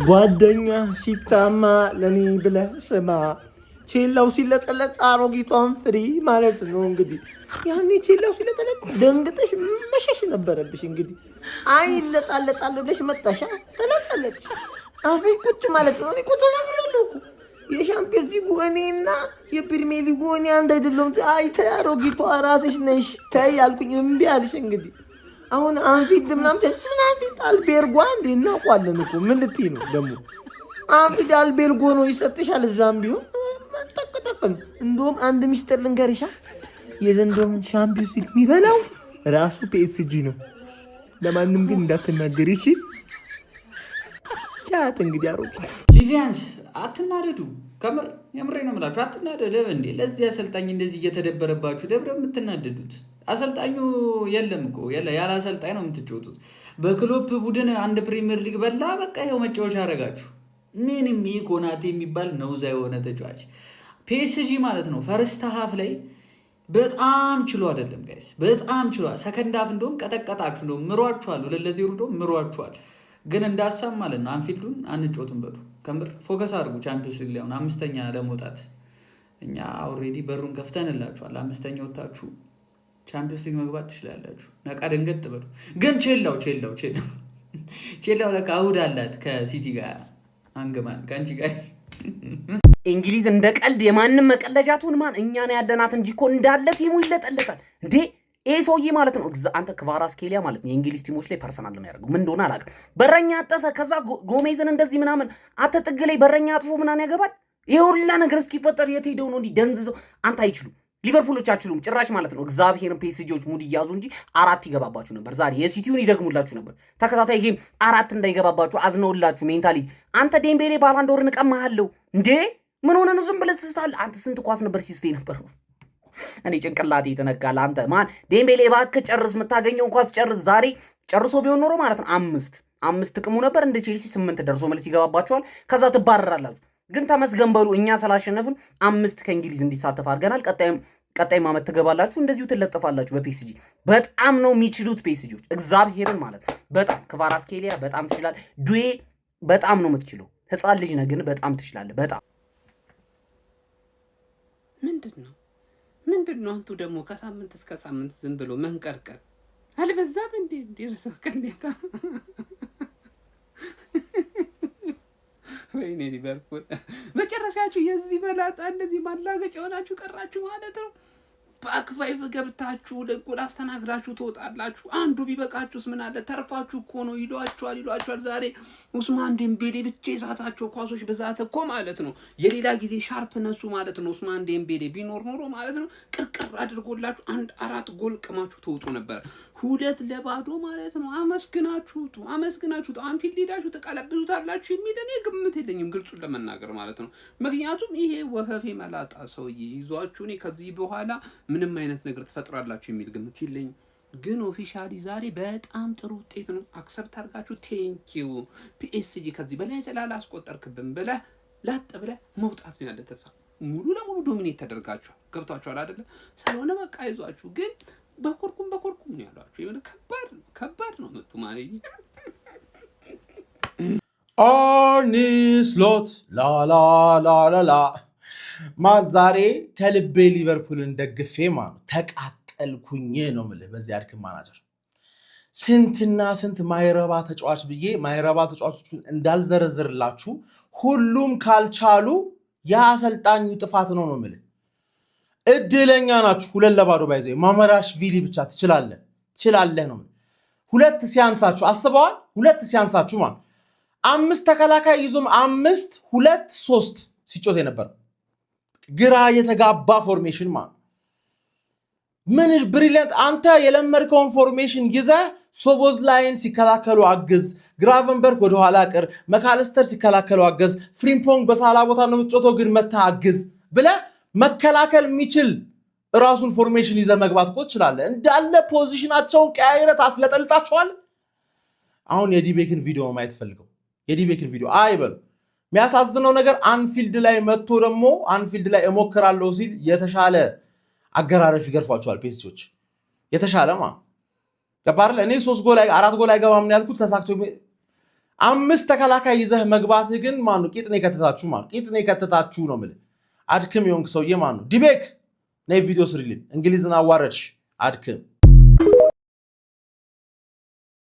ጓደኛ ሲታማ ለኔ ብለህ ስማ ቼላው ሲለጠለጥ አሮጊቷን ፍሪ ማለት ነው። እንግዲህ ያኔ ቼላው ሲለጠለጥ ደንግጠሽ መሸሽ ነበረብሽ። እንግዲህ አይለጣለጣል ብለሽ መጣሻ ተለጠለጥሽ። አፌ ቁጭ ማለት ነው። እኔ ቁጭ ነግሬያለሁ እኮ የሻምፒዮንስ ሊጉ እኔና የፕሪሚየር ሊጉ እኔ አንድ አይደለም። አይ ተይ አሮጊቷ ራስሽ ነሽ ተይ አልኩኝ። እምቢ አልሽ። እንግዲህ አሁን አንፊት ምናምን ምን አንፊት አልቤርጓ እንዴ እናውቋለን እኮ ምን ልትይ ነው ደግሞ? አንፊት አልቤርጎ ነው ይሰጥሻል። እዛም ቢሆን ጠቅጠቅን። እንደውም አንድ ሚስጥር ልንገርሻ፣ የዘንድሮውን ሻምፒዮንስ ሊግ የሚበላው ራሱ ፒኤስጂ ነው። ለማንም ግን እንዳትናገሪ እሺ? ቻት እንግዲህ አሮጊት ሊቪያንስ አትናደዱ። ከምር የምሬ ነው የምላችሁ፣ አትናደዱ እንዴ። ለዚህ አሰልጣኝ እንደዚህ እየተደበረባችሁ ደብረ የምትናደዱት አሰልጣኙ የለም እኮ ያለ አሰልጣኝ ነው የምትጫወቱት። በክሎፕ ቡድን አንድ ፕሪሚየር ሊግ በላ፣ በቃ ይኸው መጫወቻ አደረጋችሁ። ምንም ይሄ ኮናቴ የሚባል ነውዛ የሆነ ተጫዋች ፒኤስጂ ማለት ነው። ፈርስት ሀፍ ላይ በጣም ችሎ አይደለም ጋይስ፣ በጣም ችሎ። ሰከንድ ሀፍ እንደውም ቀጠቀጣችሁ፣ እንደውም ምሯችኋል፣ 2-0 እንደውም ምሯችኋል። ግን እንዳሳብ ማለት ነው አንፊልዱን አንጮትም በሉ። ከምር ፎከስ አድርጉ። ቻምፒዮንስ ሊግ ላይ አሁን አምስተኛ ለመውጣት እኛ ኦልሬዲ በሩን ከፍተንላችኋል። አምስተኛ ወጣችሁ ቻምፒዮንስ ሊግ መግባት ትችላላችሁ። ነቃ ደንገጥ በሉ። ግን ቼላው ለካ እሑድ አላት ከሲቲ ጋር አንገማን ከአንቺ ጋር። እንግሊዝ እንደ ቀልድ የማንም መቀለጃቱን ማን እኛ ነው ያለናት እንጂ እኮ እንዳለ ቲሙ ይለጠለጣል እንዴ። ይሄ ሰውዬ ማለት ነው አንተ ክቫራትስኬሊያ ማለት ነው የእንግሊዝ ቲሞች ላይ ፐርሰናል ነው ያደርገው። ምን እንደሆነ አላውቅም። በረኛ አጠፈ፣ ከዛ ጎሜዝን እንደዚህ ምናምን አተጥግ ላይ በረኛ አጥፎ ምናምን ያገባል። ይሄ ሁላ ነገር እስኪፈጠር የት ሄደው ነው እንዲህ ደንዝዘው? አንተ አይችሉም፣ ሊቨርፑሎች አችሉም ጭራሽ ማለት ነው። እግዚአብሔርን ፒኤስጂዎች ሙድ እያዙ እንጂ 4 ይገባባችሁ ነበር። ዛሬ የሲቲውን ይደግሙላችሁ ነበር። ተከታታይ ጌም 4 እንዳይገባባችሁ አዝነውላችሁ ሜንታሊ። አንተ ዴምቤሌ ባላንዶርን እቀማሃለሁ እንዴ? ምን ሆነ ነው ዝም ብለህ ትስታለህ? አንተ ስንት ኳስ ነበር ሲስቴ ነበር? እኔ ጭንቅላቴ ተነካለ። አንተ ማን ዴምቤሌ እባክህ ጨርስ፣ የምታገኘው ኳስ ጨርስ። ዛሬ ጨርሶ ቢሆን ኖሮ ማለት ነው አምስት ጥቅሙ ነበር። እንደ ቼልሲ 8 ደርሶ መልስ ይገባባችኋል። ከዛ ትባረራላችሁ። ግን ተመስገን በሉ እኛ ስላሸነፍን 5 ከእንግሊዝ እንዲሳተፍ አድርገናል። ቀጣይ ማመት ትገባላችሁ፣ እንደዚሁ ትለጥፋላችሁ በፒኤስጂ። በጣም ነው የሚችሉት ፒኤስጂዎች እግዚአብሔርን ማለት በጣም ክቫራትስኬሊያ በጣም ትችላል። ዱዌ በጣም ነው የምትችለው። ህፃን ልጅ ነህ ግን በጣም ትችላለህ። በጣም ምንድን ነው አንቱ ደግሞ ከሳምንት እስከ ሳምንት ዝም ብሎ መንቀርቀር አልበዛም እንዴ? እንዲርሰው ከሌታ ወይኔ ሊቨርፑል መጨረሻችሁ የዚህ በላጣ እንደዚህ ማላገጫ ሆናችሁ ቀራችሁ ማለት ነው። ባክ ፋይቭ ገብታችሁ ለጎል አስተናግዳችሁ ትወጣላችሁ። አንዱ ቢበቃችሁስ ምን አለ? ተርፋችሁ እኮ ነው ይሏችኋል። ዛሬ ኡስማን ዴምቤሌ ብቻ የሳታቸው ኳሶች ብዛት እኮ ማለት ነው። የሌላ ጊዜ ሻርፕ ነሱ ማለት ነው። ኡስማን ዴምቤሌ ቢኖር ኖሮ ማለት ነው ቅርቅር አድርጎላችሁ 1-4 ጎል ቅማችሁ ትወጡ ነበር። 2-0 ማለት ነው። አመስግናችሁ አንፊልድ ሄዳችሁ ተቀለብሱታላችሁ የሚል እኔ ግምት የለኝም፣ ግልጹን ለመናገር ማለት ነው። ምክንያቱም ይሄ ወፈፌ መላጣ ሰውዬ ይዟችሁ እኔ ከዚህ በኋላ ምንም አይነት ነገር ትፈጥራላችሁ የሚል ግምት የለኝም። ግን ኦፊሻሊ ዛሬ በጣም ጥሩ ውጤት ነው። አክሰፕት አድርጋችሁ ቴንኪዩ ፒኤስጂ ከዚህ በላይ ስላላስቆጠርክብን ብለህ ላጥ ብለህ መውጣት ነው ያለ ተስፋ። ሙሉ ለሙሉ ዶሚኔት ተደርጋችኋል። ገብቷችኋል አይደለ? ስለሆነ በቃ ይዟችሁ። ግን በኮርኩም ነው ያሏችሁ። ይሄ ከባድ ነው መጡ ማለት አርኒ ስሎት ላላላላላ ማን ዛሬ ከልቤ ሊቨርፑልን ደግፌ ማለት ተቃጠልኩኝ ነው የምልህ። በዚህ አድክም ማናጀር ስንትና ስንት ማይረባ ተጫዋች ብዬ ማይረባ ተጫዋቾችን እንዳልዘረዝርላችሁ ሁሉም ካልቻሉ የአሰልጣኙ ጥፋት ነው የምልህ። እድለኛ ናችሁ 2-0 ባይዘው ማመራሽቪሊ ብቻ ትችላለህ ነው። 2 ሲያንሳችሁ አስበዋል። 2 ሲያንሳችሁ ማለት 5 ተከላካይ ይዞም 5-2-3 ሲጮት የነበረው ግራ የተጋባ ፎርሜሽን ማለት ምን ብሪሊያንት። አንተ የለመድከውን ፎርሜሽን ይዘህ ሶቦዝ ላይን ሲከላከሉ አግዝ፣ ግራቨንበርግ ወደ ኋላ ቅር፣ መካለስተር ሲከላከሉ አግዝ፣ ፍሪምፖንግ በሳላ ቦታ ነው የምትጮተው ግን መታ አግዝ ብለህ መከላከል የሚችል ራሱን ፎርሜሽን ይዘህ መግባት እኮ ትችላለህ። እንዳለ ፖዚሽናቸውን ቀያይረህ ታስለጠልጣቸዋል። አሁን የዲቤክን ቪዲዮ ማየት ፈልገው የዲቤክን ቪዲዮ አይበሉ። የሚያሳዝነው ነገር አንፊልድ ላይ መጥቶ ደግሞ አንፊልድ ላይ እሞክራለሁ ሲል የተሻለ አገራረፍ ይገርፏቸዋል ፒኤስጂዎች። የተሻለ ገባር እኔ 3 ጎል 4 ጎል አይገባም ነው ያልኩት። ተሳክቶ 5 ተከላካይ ይዘህ መግባትህ ግን ማኑ ቂጥኔ ከተታችሁ ማኑ ቂጥኔ ከተታችሁ ነው የምልህ። አድክም የሆንክ ሰውዬ ማኑ ዲቤክ ነይ ቪዲዮ ስሪልን እንግሊዝን አዋረድሽ አድክም